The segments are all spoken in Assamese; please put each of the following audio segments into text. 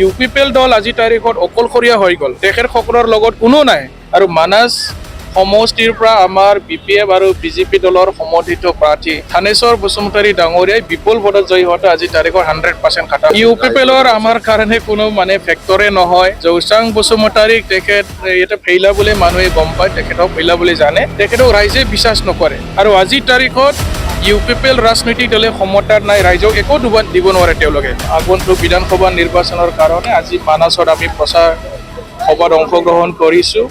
ইউপিপিএল দল আজি তাৰিখত অকলশৰীয়া হৈ গ'ল। তেখেতসকলৰ লগত কোনো নাই আৰু মানাস সমষ্টিৰ পৰা আমাৰ বিপিএফ আৰু বিজেপি দলৰ সমৰ্থিত প্ৰাৰ্থী থানেশ্বৰ বসুমতাৰী ডাঙৰীয়াই বিপুল ভোটত জয়ী হোৱাটো আজি তাৰিখৰ 100% খাটা। ইউপিপিএলৰ আমাৰ কাৰণে কোনো ফেক্টৰে নহয়। জৌচাং বসুমতাৰীক তেখেত এটা ফেইলা বুলি মানুহে গম পায়, তেখেতক ফেইলা বুলি জানে, তেখেতক ৰাইজে বিশ্বাস নকৰে। আৰু আজিৰ তাৰিখত ইউপিপিএল ৰাজনৈতিক দলে ক্ষমতাত নাই, ৰাইজক একো দিব নোৱাৰে। তেওঁলোকে আগন্তুক বিধানসভা নিৰ্বাচনৰ কাৰণে আজি মানাসত আমি প্ৰচাৰ সভাত অংশগ্ৰহণ কৰিছোঁ।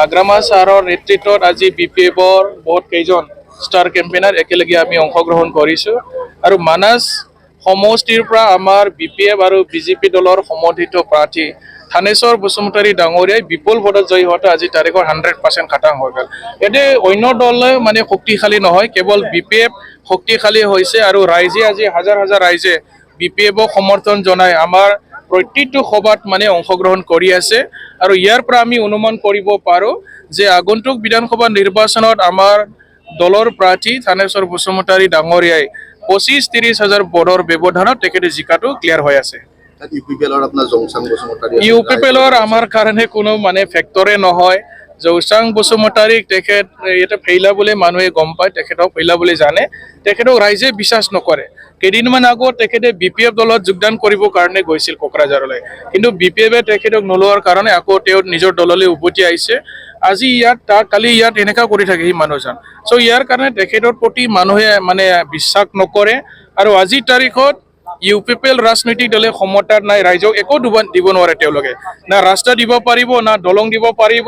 আগ্ৰামা ছাৰৰ নেতৃত্বত আজি বিপিএফৰ বহুত কেইজন ষ্টাৰ কেম্পেইনাৰ একেলগে আমি অংশগ্ৰহণ কৰিছোঁ। আৰু মানাস সমষ্টিৰ পৰা আমাৰ বিপিএফ আৰু বিজেপি দলৰ সমৰ্থিত প্ৰাৰ্থী থানেশ্বৰ বসুমতাৰী ডাঙৰীয়াই বিপুল ভোটত জয়ী হোৱাটো আজি তাৰিখৰ 100% খাটাং হৈ গ'ল। এতিয়া অন্য দলে শক্তিশালী নহয়, কেৱল বিপিএফ শক্তিশালী হৈছে। আৰু ৰাইজে আজি হাজাৰ হাজাৰ ৰাইজে বিপিএফক সমৰ্থন জনাই আমাৰ প্ৰত্যেকটো সভাত অংশগ্ৰহণ কৰি আছে। আৰু ইয়াৰ পৰা আমি অনুমান কৰিব পাৰোঁ যে আগন্তুক বিধানসভা নিৰ্বাচনত আমাৰ দলৰ প্ৰাৰ্থী থানেশ্বৰ বসুমতাৰী ডাঙৰীয়াই 25-30 হাজাৰ ভোটৰ ব্যৱধানত তেখেতে জিকাটো ক্লিয়াৰ হৈ আছে। ইউপিপিএলৰ আমাৰ কাৰণে কোনো ফেক্টৰে নহয়। জৌচাং বসুমতাৰীক তেখেত এটা ফেইলা বুলি মানুহে গম পায়, তেখেতক ফেইলা বুলি জানে, তেখেতক ৰাইজে বিশ্বাস নকৰে। কেইদিনমান আগত তেখেতে বিপিএফ দলত যোগদান কৰিবৰ কাৰণে গৈছিল কোকৰাঝাৰলৈ, কিন্তু বিপিএফে তেখেতক নোলোৱাৰ কাৰণে আকৌ তেওঁ নিজৰ দললৈ উভতি আহিছে। আজি ইয়াত কালি ইয়াত এনেকুৱা কৰি থাকে সি মানুহজন। চ' ইয়াৰ কাৰণে তেখেতৰ প্ৰতি মানুহে বিশ্বাস নকৰে। আৰু আজিৰ তাৰিখত ইউপিপিএল ৰাজনৈতিক দলে ক্ষমতাত নাই, ৰাইজক একো দিব নোৱাৰে। তেওঁলোকে না ৰাস্তা দিব পাৰিব, না দলং দিব পাৰিব,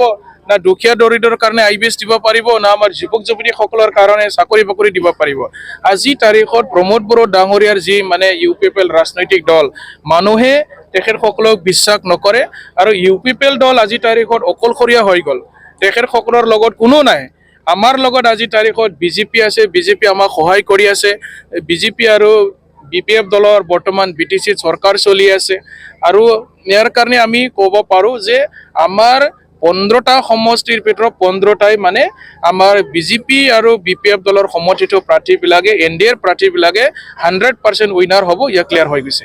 না দুখীয়া দৰিদ্ৰৰ কাৰণে আইবিএছ দিব পাৰিব, না আমাৰ যুৱক যুৱতীসকলৰ কাৰণে চাকৰি বাকৰি দিব পাৰিব। আজি তাৰিখত প্ৰমোদ বড়ো ডাঙৰীয়াৰ যি ইউপিপিএল ৰাজনৈতিক দল, মানুহে তেখেতসকলক বিশ্বাস নকৰে। আৰু ইউপিপিএল দল আজি তাৰিখত অকলশৰীয়া হৈ গ'ল। তেখেতসকলৰ লগত কোনো নাই। আমাৰ লগত আজি তাৰিখত বিজেপি আছে, বিজেপি আমাক সহায় কৰি আছে। বিজেপি আৰু বিপিএফ দলৰ বৰ্তমান বিটিচিত চৰকাৰ চলি আছে। আৰু ইয়াৰ কাৰণে আমি ক'ব পাৰোঁ যে আমাৰ 15টা সমষ্টিৰ ভিতৰত 15টাই আমাৰ বিজেপি আৰু বিপিএফ দলৰ সমৰ্থিত প্ৰাৰ্থীবিলাকে NDAৰ প্ৰাৰ্থীবিলাকে 100% উইনাৰ হ'ব, ইয়াক ক্লিয়াৰ হৈ গৈছে।